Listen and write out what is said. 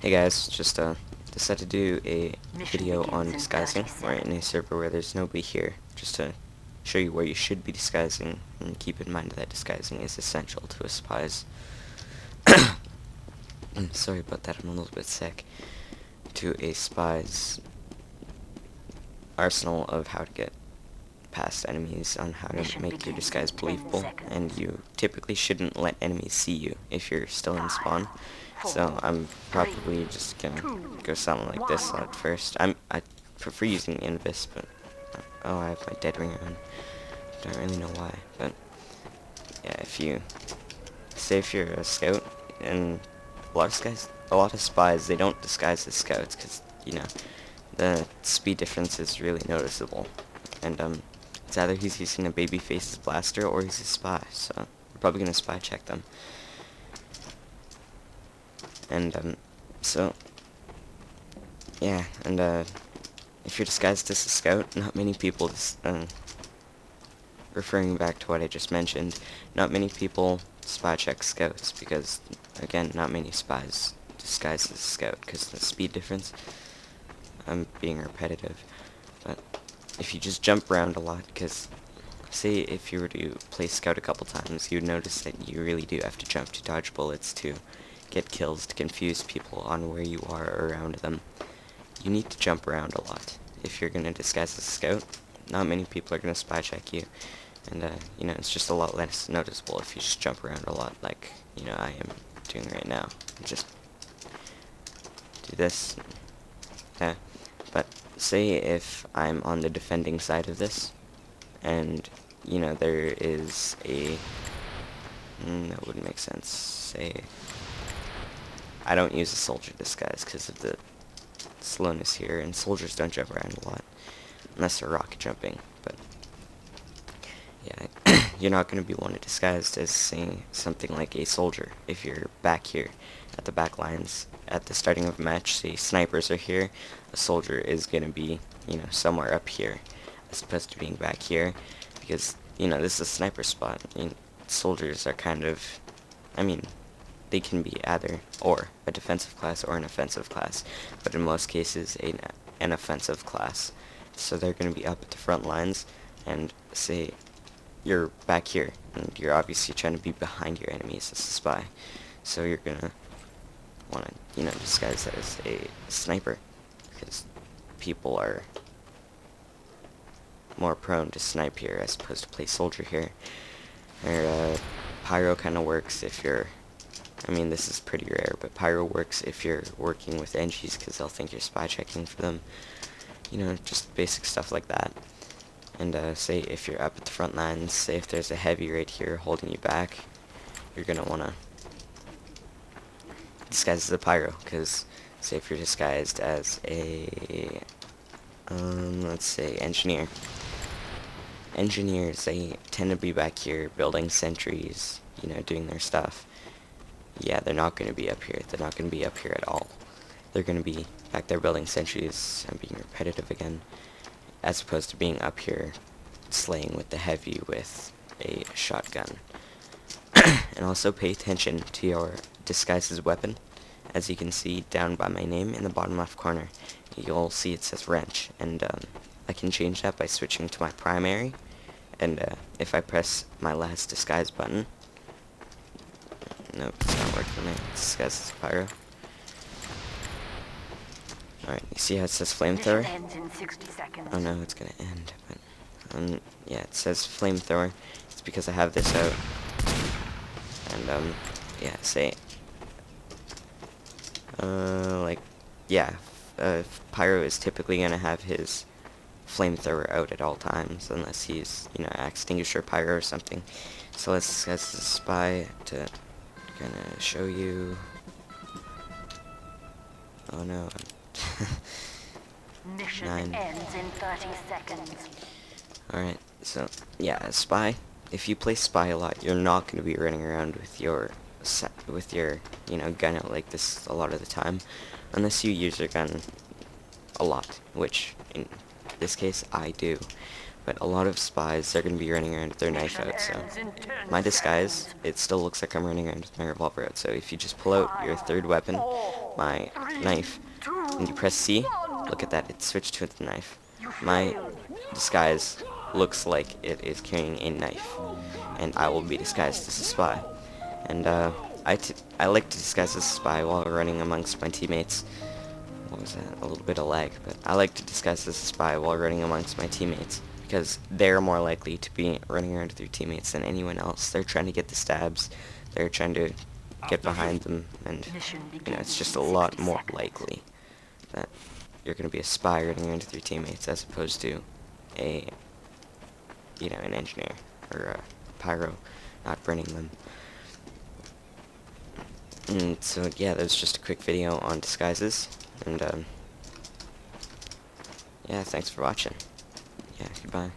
Hey guys, just decided to do a video on disguising. We're in a server where there's nobody here, just to show you where you should be disguising, and keep in mind that disguising is essential to a spy's sorry about that, I'm a little bit sick. To a spy's arsenal of how to get past enemies, on how to make your disguise believable, and you typically shouldn't let enemies see you if you're still in spawn. So I'm probably just gonna go something like this at first. I prefer using Invis, but oh, I have my dead ring on. Don't really know why, but yeah, if you're a scout, and a lot of spies, they don't disguise as scouts because the speed difference is really noticeable, and it's either he's using a babyface's blaster or he's a spy. So we're probably gonna spy check them. And so yeah, and if you're disguised as a scout, not many people referring back to what I just mentioned, not many people spy check scouts because, again, not many spies disguise as a scout because of the speed difference. I'm being repetitive, but if you just jump around a lot, because say if you were to play scout a couple times, you'd notice that you really do have to jump to dodge bullets to get kills, to confuse people on where you are around them. You need to jump around a lot. If you're going to disguise as a scout, not many people are going to spy check you. And, it's just a lot less noticeable if you just jump around a lot like, I am doing right now. Just do this. Yeah. But say if I'm on the defending side of this, and, there is a... that wouldn't make sense. Say... I don't use a soldier disguise because of the slowness here, and soldiers don't jump around a lot unless they're rocket jumping. But yeah, you're not going to be one disguised as saying something like a soldier if you're back here at the back lines at the starting of a match. Say snipers are here, a soldier is going to be somewhere up here as opposed to being back here, because this is a sniper spot. Soldiers are kind of, they can be either or a defensive class or an offensive class, but in most cases an offensive class. So they're going to be up at the front lines, and say you're back here, and you're obviously trying to be behind your enemies as a spy. So you're going to want to, disguise as a sniper, because people are more prone to snipe here as opposed to play soldier here. Or pyro kind of works if you're, this is pretty rare, but pyro works if you're working with NGs because they'll think you're spy checking for them. Just basic stuff like that. And say if you're up at the front lines, say if there's a heavy right here holding you back, you're going to want to disguise as a pyro, because say if you're disguised as a, let's say, engineer. Engineers, they tend to be back here building sentries, doing their stuff. Yeah, they're not going to be up here. They're not going to be up here at all. They're going to be back there building sentries. I'm being repetitive again. As opposed to being up here slaying with the heavy with a shotgun. And also pay attention to your disguise's weapon. As you can see down by my name in the bottom left corner, you'll see it says wrench. And I can change that by switching to my primary. And if I press my last disguise button, nope, it's not working there. It's disguised as pyro. Alright, you see how it says flamethrower? Oh no, it's gonna end, but, yeah, it says flamethrower. It's because I have this out. And, yeah, say, pyro is typically gonna have his flamethrower out at all times, unless he's, extinguisher pyro or something. So let's disguise as a spy to gonna show you. Oh no. Mission 9. ends in 30 seconds. Alright, so yeah, as spy, if you play spy a lot, you're not going to be running around with your gun out like this a lot of the time, unless you use your gun a lot, which in this case I do. but a lot of spies are going to be running around with their knife out, so my disguise, it still looks like I'm running around with my revolver out, so if you just pull out your third weapon, my knife, and you press C, look at that, it switched to the knife. My disguise looks like it is carrying a knife, and I will be disguised as a spy. And I like to disguise as a spy while running amongst my teammates. What was that? A little bit of lag, but I like to disguise as a spy while running amongst my teammates, because they're more likely to be running around with their teammates than anyone else. They're trying to get the stabs, they're trying to get behind them, and it's just a lot more likely that you're going to be a spy running around with your teammates as opposed to an engineer or a pyro not burning them. And so yeah, that was just a quick video on disguises, and yeah, thanks for watching. Yeah, goodbye.